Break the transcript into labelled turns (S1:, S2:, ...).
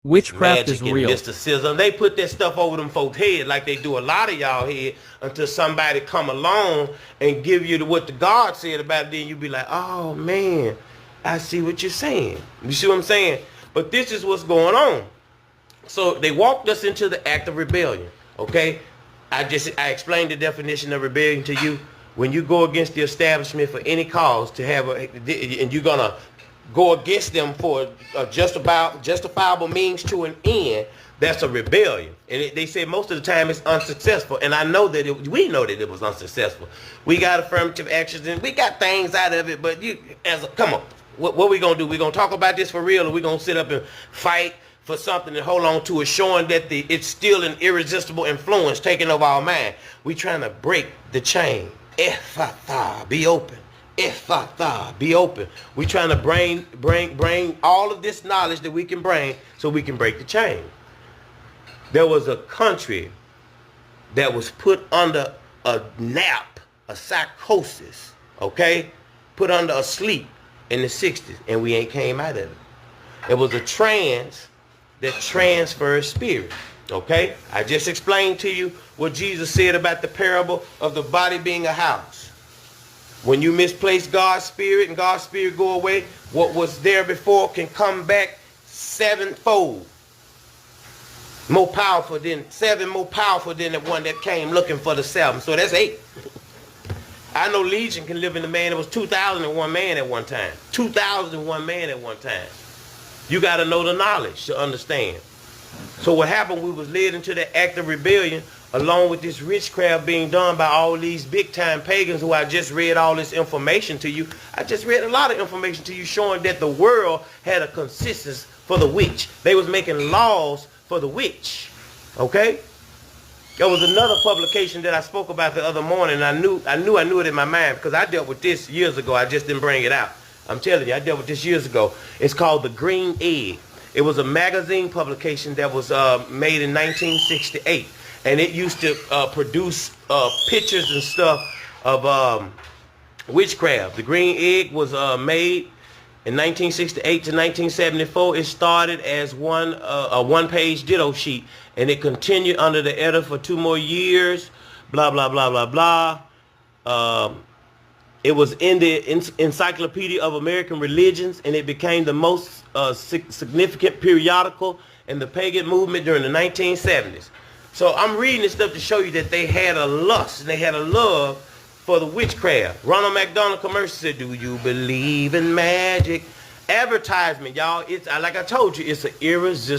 S1: Witchcraft
S2: magic
S1: is
S2: and
S1: real.
S2: mysticism. They put that stuff over them folks' head like they do a lot of y'all head until somebody come along and give you what the God said about it. Then you be like, oh man, I see what you're saying. You see what I'm saying? But this is what's going on. So they walked us into the act of rebellion. Okay? I explained the definition of rebellion to you. When you go against the establishment for any cause to have and you're gonna go against them for a justifiable means to an end, that's a rebellion. And they say most of the time it's unsuccessful. And I know that we know that it was unsuccessful. We got affirmative actions and we got things out of it. But come on, what we gonna do? We gonna talk about this for real, or we gonna sit up and fight for something and hold on to it, showing that it's still an irresistible influence taking over our mind? We trying to break the chain. Ephphatha, be open. Ephphatha, be open. We trying to bring all of this knowledge that we can bring so we can break the chain. There was a country that was put under a nap, a psychosis, okay? Put under a sleep in the 60s, and we ain't came out of it. It was a trance that transfers spirit. Okay? I just explained to you what Jesus said about the parable of the body being a house. When you misplace God's spirit and God's spirit go away, what was there before can come back sevenfold. More powerful than the one that came looking for the 7. So that's 8. I know Legion can live in a man. It was 2001 man at one time. 2001 man at one time. You got to know the knowledge to understand. So what happened, we was led into the act of rebellion along with this witchcraft being done by all these big time pagans who I just read all this information to you. I just read a lot of information to you showing that the world had a consensus for the witch. They was making laws for the witch. Okay? There was another publication that I spoke about the other morning. I knew it in my mind because I dealt with this years ago. I just didn't bring it out. I'm telling you, I dealt with this years ago. It's called The Green Egg. It was a magazine publication that was made in 1968. And it used to produce pictures and stuff of witchcraft. The Green Egg was made in 1968 to 1974. It started as a one-page ditto sheet. And it continued under the editor for 2 more years. Blah, blah, blah, blah, blah. It was in the Encyclopedia of American Religions, and it became the most significant periodical in the pagan movement during the 1970s. So I'm reading this stuff to show you that they had a lust and they had a love for the witchcraft. Ronald McDonald commercial said, "Do you believe in magic?" Advertisement, y'all. It's like I told you, it's an irresistible